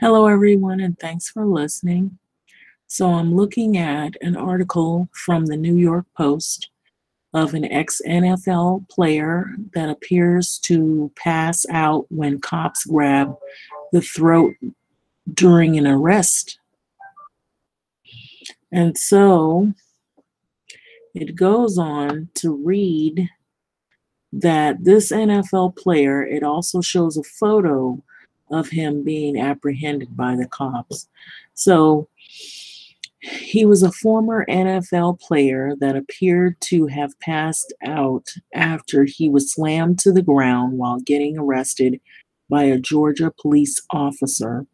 Hello, everyone, and thanks for listening. So, I'm looking at an article from the New York Post of an ex NFL player that appears to pass out when cops grab the throat during an arrest. And so it goes on to read that this NFL player, it also shows a photo of him being apprehended by the cops. So he was a former NFL player that appeared to have passed out after he was slammed to the ground while getting arrested by a Georgia police officer,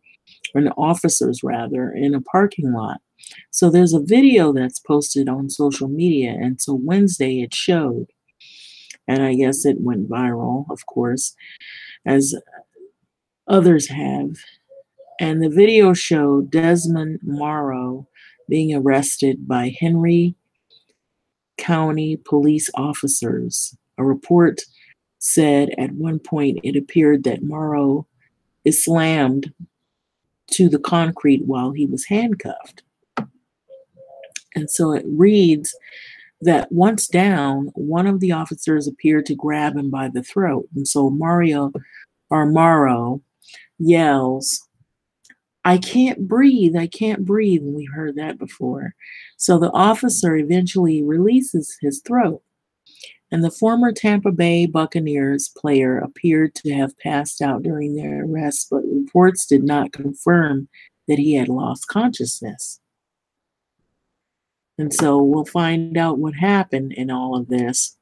or officers rather, in a parking lot. So there's a video that's posted on social media, and so Wednesday it showed, and I guess it went viral, of course, as others have. And the video showed Desmond Morrow being arrested by Henry County police officers. A report said at one point it appeared that Morrow is slammed to the concrete while he was handcuffed. And so it reads that once down, one of the officers appeared to grab him by the throat. And so Morrow yells, "I can't breathe, I can't breathe." And we heard that before. So the officer eventually releases his throat. And the former Tampa Bay Buccaneers player appeared to have passed out during their arrest, but reports did not confirm that he had lost consciousness. And so we'll find out what happened in all of this.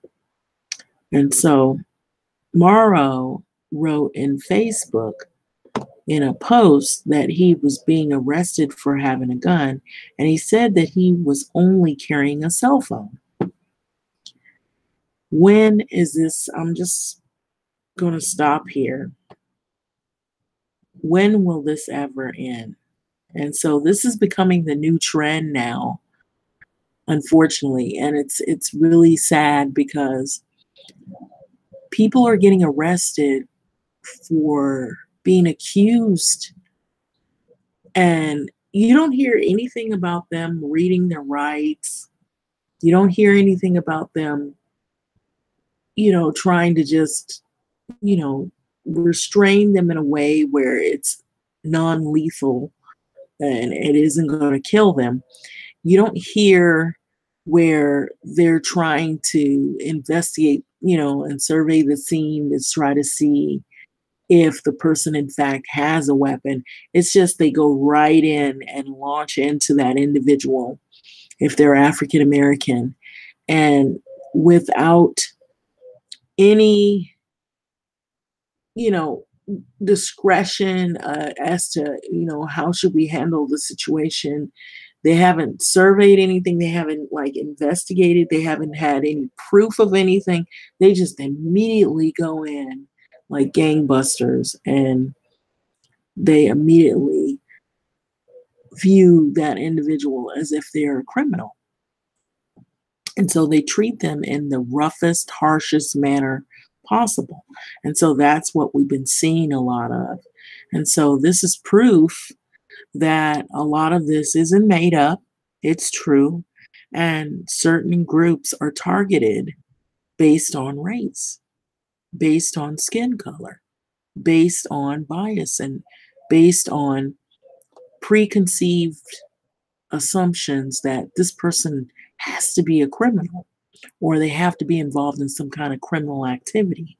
And so Morrow wrote in Facebook in a post that he was being arrested for having a gun, and he said that he was only carrying a cell phone. When is this? I'm just going to stop here. When will this ever end? And so this is becoming the new trend now, unfortunately, and it's really sad because people are getting arrested for being accused, and you don't hear anything about them reading their rights. You don't hear anything about them, trying to just, you know, restrain them in a way where it's non-lethal and it isn't going to kill them. You don't hear where they're trying to investigate, and survey the scene to try to see if the person in fact has a weapon. It's just they go right in and launch into that individual if they're African American, and without any, you know, discretion as to, how should we handle the situation. They haven't surveyed anything. They haven't investigated. They haven't had any proof of anything. They just immediately go in like gangbusters, and they immediately view that individual as if they're a criminal. And so they treat them in the roughest, harshest manner possible. And so that's what we've been seeing a lot of. And so this is proof that a lot of this isn't made up, it's true. And certain groups are targeted based on race, based on skin color, based on bias, and based on preconceived assumptions that this person has to be a criminal or they have to be involved in some kind of criminal activity.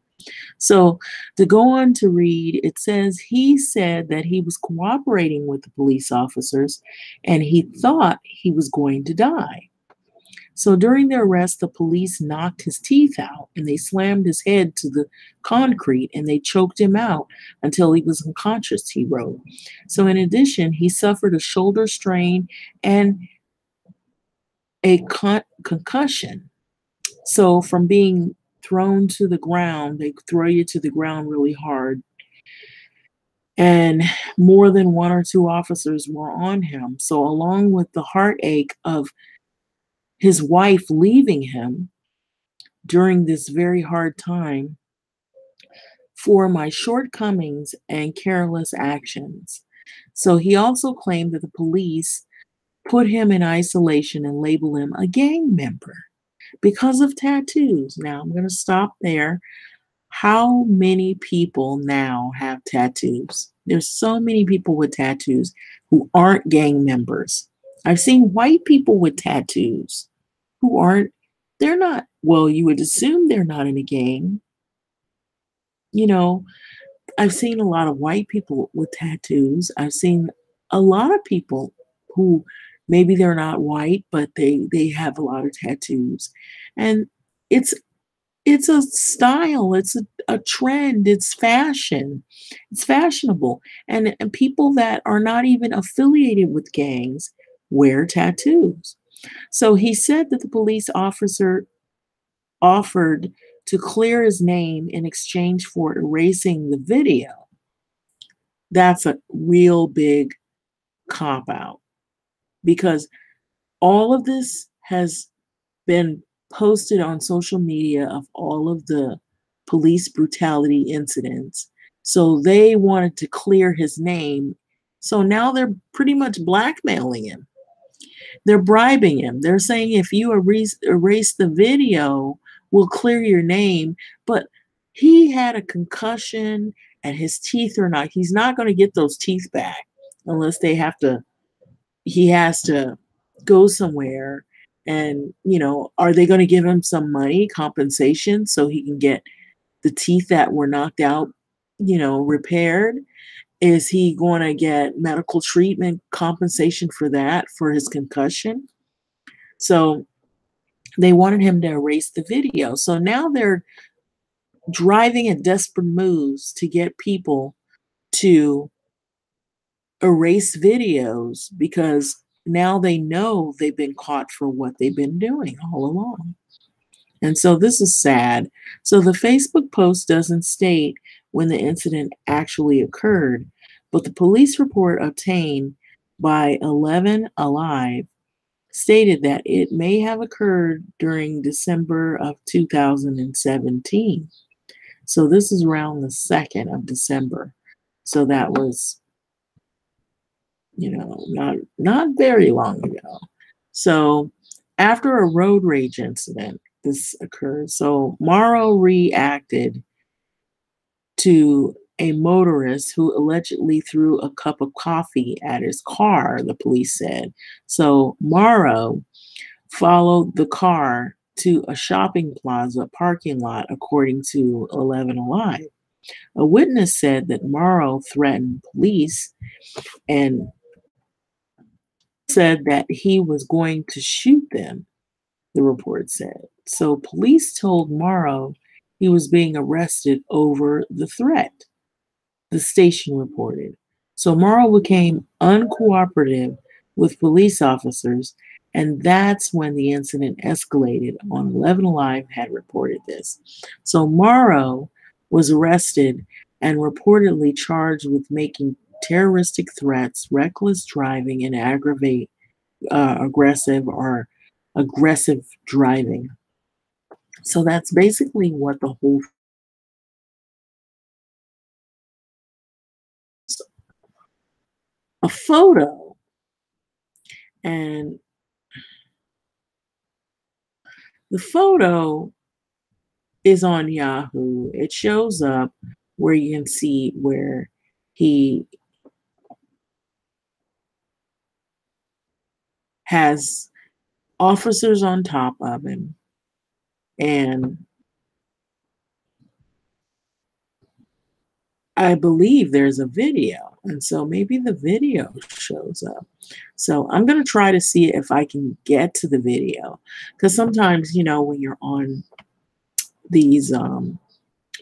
So to go on to read, it says he said that he was cooperating with the police officers and he thought he was going to die. So during the arrest, the police knocked his teeth out and they slammed his head to the concrete and they choked him out until he was unconscious, he wrote. So in addition, he suffered a shoulder strain and a concussion. So from being thrown to the ground, they throw you to the ground really hard. And more than one or two officers were on him. So along with the heartache of his wife leaving him during this very hard time for my shortcomings and careless actions. So he also claimed that the police put him in isolation and label him a gang member because of tattoos. Now, I'm going to stop there. How many people now have tattoos? There's so many people with tattoos who aren't gang members. I've seen white people with tattoos who aren't, they're not, well, you would assume they're not in a gang. You know, I've seen a lot of white people with tattoos. I've seen a lot of people who maybe they're not white, but they have a lot of tattoos. And it's it's a style, it's a trend, it's fashion. It's fashionable. And people that are not even affiliated with gangs wear tattoos. So he said that the police officer offered to clear his name in exchange for erasing the video. That's a real big cop out because all of this has been posted on social media of all of the police brutality incidents. So they wanted to clear his name. So now they're pretty much blackmailing him. They're bribing him. They're saying if you erase the video, we'll clear your name. But he had a concussion and his teeth are not, he's not going to get those teeth back unless they have to, he has to go somewhere. And, are they going to give him some money, compensation, so he can get the teeth that were knocked out, repaired? Is he going to get medical treatment compensation for that, for his concussion? So they wanted him to erase the video. So now they're driving at desperate moves to get people to erase videos because now they know they've been caught for what they've been doing all along. And so this is sad. So the Facebook post doesn't state when the incident actually occurred, but the police report obtained by 11 Alive stated that it may have occurred during December of 2017. So this is around the 2nd of December. So that was, not very long ago. So after a road rage incident, this occurred. So Morrow reacted to a motorist who allegedly threw a cup of coffee at his car, the police said. So Morrow followed the car to a shopping plaza parking lot, according to 11 Alive. A witness said that Morrow threatened police and said that he was going to shoot them, the report said. So police told Morrow he was being arrested over the threat, the station reported. So Morrow became uncooperative with police officers, and that's when the incident escalated. On 11 Alive had reported this. So Morrow was arrested and reportedly charged with making terroristic threats, reckless driving, and aggressive driving. So that's basically what the whole a photo, and the photo is on Yahoo. It shows up where you can see where he has officers on top of him, and I believe there's a video, and so maybe the video shows up. So I'm going to try to see if I can get to the video, because sometimes, when you're on these, when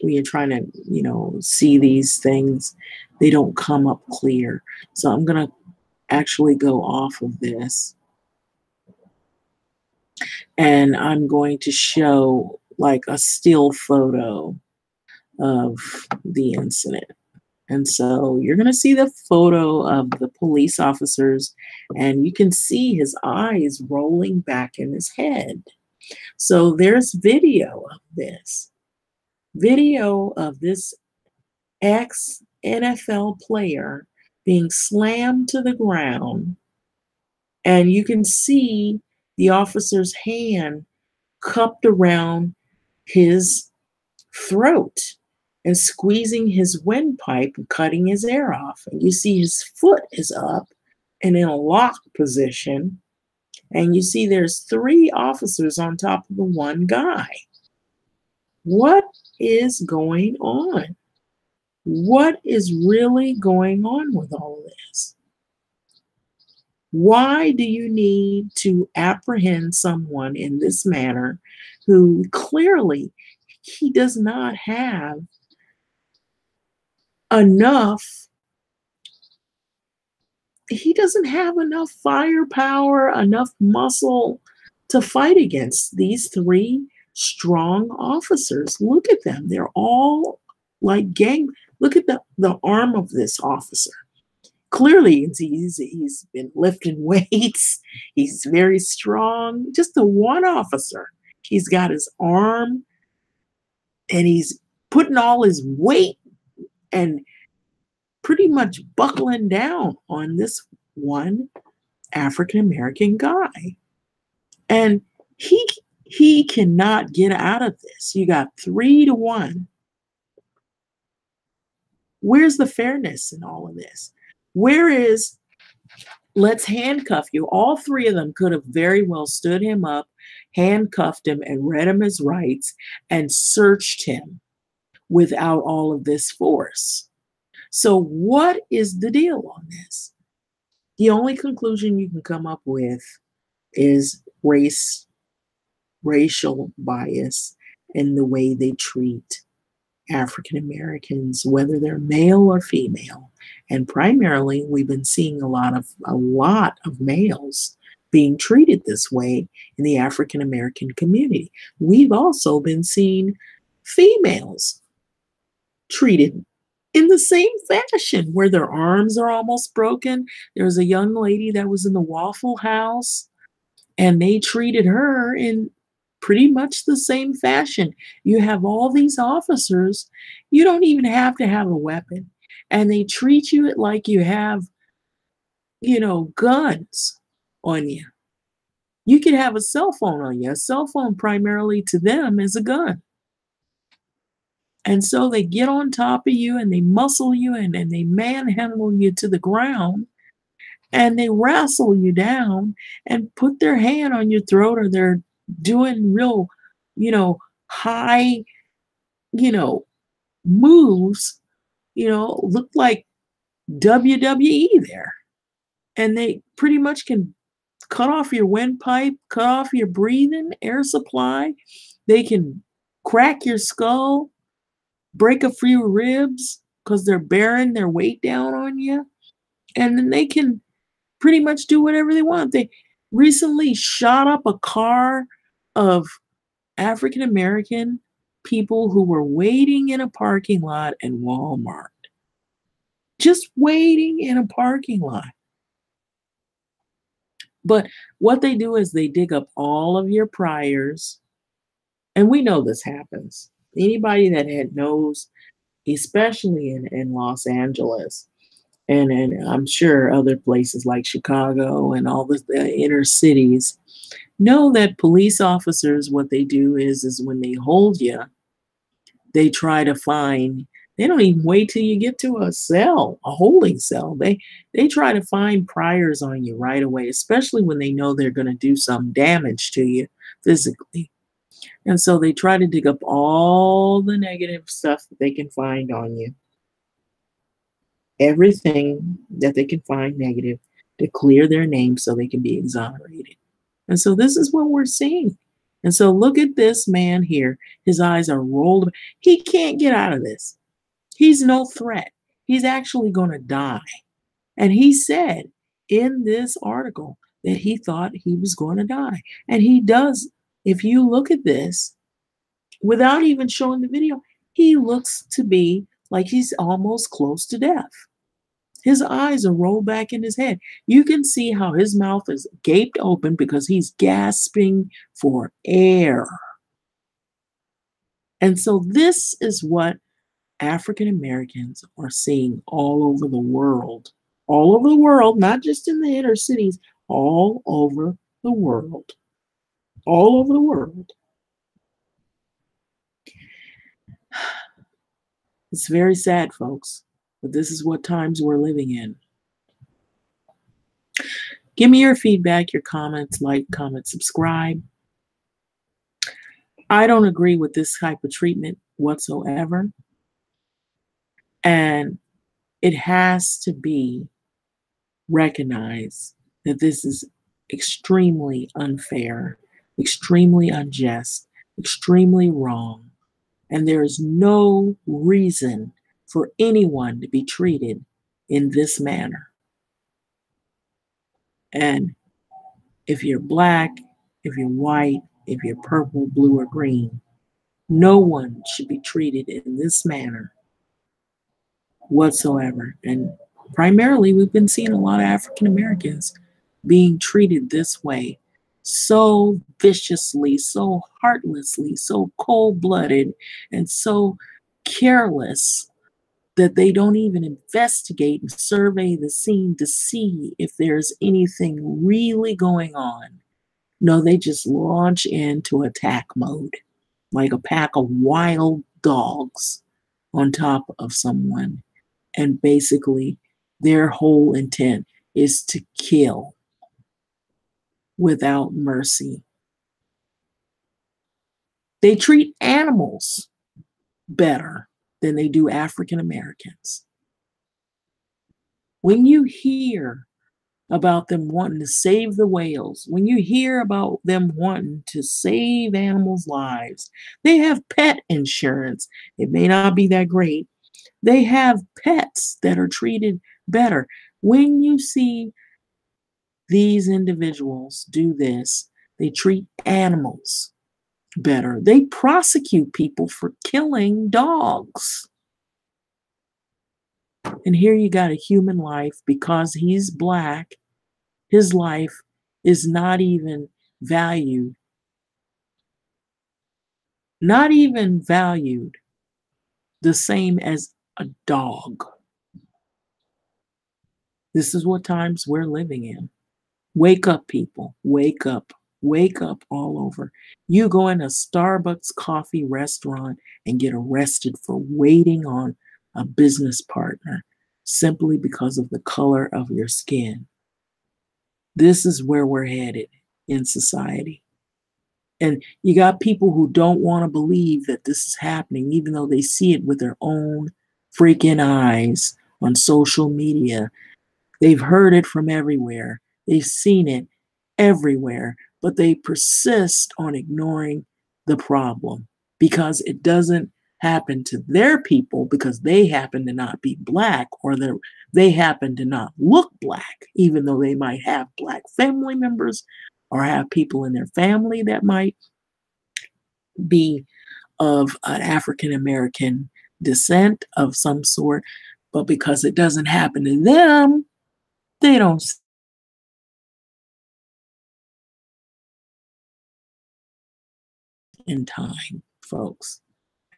you're trying to, see these things, they don't come up clear. So I'm going to actually go off of this, and I'm going to show like a still photo of the incident. And so you're going to see the photo of the police officers, and you can see his eyes rolling back in his head. So there's video of this ex NFL player being slammed to the ground, and you can see the officer's hand cupped around his throat and squeezing his windpipe and cutting his air off. And you see his foot is up and in a lock position. And you see there's three officers on top of the one guy. What is going on? What is really going on with all of this? Why do you need to apprehend someone in this manner who clearly he does not have enough, he doesn't have enough firepower, enough muscle to fight against these three strong officers? Look at them. They're all like gang. Look at the arm of this officer. Clearly, he's been lifting weights. He's very strong. Just the one officer. He's got his arm and he's putting all his weight and pretty much buckling down on this one African American guy. And he cannot get out of this. You got 3-1. Where's the fairness in all of this? Where is, let's handcuff you? All three of them could have very well stood him up, handcuffed him, and read him his rights and searched him without all of this force. So what is the deal on this? The only conclusion you can come up with is racial bias in the way they treat African Americans, whether they're male or female. And primarily, we've been seeing a lot of males being treated this way in the African American community. We've also been seeing females treated in the same fashion, where their arms are almost broken. There was a young lady that was in the Waffle House, and they treated her in pretty much the same fashion. You have all these officers, you don't even have to have a weapon, and they treat you like you have, guns on you. You could have a cell phone on you. A cell phone primarily to them is a gun. And so they get on top of you and they muscle you and they manhandle you to the ground and they wrestle you down and put their hand on your throat, or they're doing real, high, moves, look like WWE there. And they pretty much can cut off your windpipe, cut off your breathing, air supply. They can crack your skull, break a few ribs because they're bearing their weight down on you. And then they can pretty much do whatever they want. They recently shot up a car of African American people who were waiting in a parking lot at Walmart. Just waiting in a parking lot. But what they do is they dig up all of your priors. And we know this happens. Anybody that knows, especially in Los Angeles, and I'm sure other places like Chicago and all the inner cities, know that police officers, what they do is when they hold you, they try to find, they don't even wait till you get to a cell, a holding cell. They try to find priors on you right away, especially when they know they're going to do some damage to you physically. And so they try to dig up all the negative stuff that they can find on you. Everything that they can find negative to clear their name so they can be exonerated. And so this is what we're seeing. And so look at this man here. His eyes are rolled. He can't get out of this. He's no threat. He's actually going to die. And he said in this article that he thought he was going to die. And he does. If you look at this, without even showing the video, he looks to be like he's almost close to death. His eyes are rolled back in his head. You can see how his mouth is gaped open because he's gasping for air. And so this is what African Americans are seeing all over the world, not just in the inner cities, all over the world, all over the world. It's very sad, folks, but this is what times we're living in. Give me your feedback, your comments, like, comment, subscribe. I don't agree with this type of treatment whatsoever. And it has to be recognized that this is extremely unfair, extremely unjust, extremely wrong. And there is no reason for anyone to be treated in this manner. And if you're black, if you're white, if you're purple, blue, or green, no one should be treated in this manner whatsoever. And primarily, we've been seeing a lot of African Americans being treated this way, so viciously, so heartlessly, so cold-blooded, and so careless that they don't even investigate and survey the scene to see if there's anything really going on. No, they just launch into attack mode, like a pack of wild dogs on top of someone. And basically, their whole intent is to kill without mercy. They treat animals better than they do African Americans. When you hear about them wanting to save the whales, when you hear about them wanting to save animals' lives, they have pet insurance. It may not be that great. They have pets that are treated better. When you see these individuals do this, they treat animals better. They prosecute people for killing dogs. And here you got a human life, because he's black, his life is not even valued. Not even valued the same as a dog. This is what times we're living in. Wake up, people. Wake up. Wake up all over. You go in a Starbucks coffee restaurant and get arrested for waiting on a business partner simply because of the color of your skin. This is where we're headed in society. And you got people who don't want to believe that this is happening, even though they see it with their own freaking eyes on social media. They've heard it from everywhere. They've seen it everywhere, but they persist on ignoring the problem because it doesn't happen to their people, because they happen to not be black, or they happen to not look black, even though they might have black family members or have people in their family that might be of an African American descent of some sort. But because it doesn't happen to them, they don't in time, folks.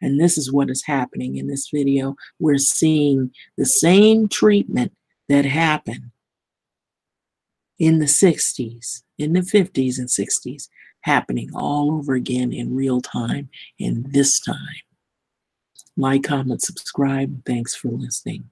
And this is what is happening in this video. We're seeing the same treatment that happened in the 60s, in the 50s and 60s, happening all over again in real time, in this time. Like, comment, subscribe. Thanks for listening.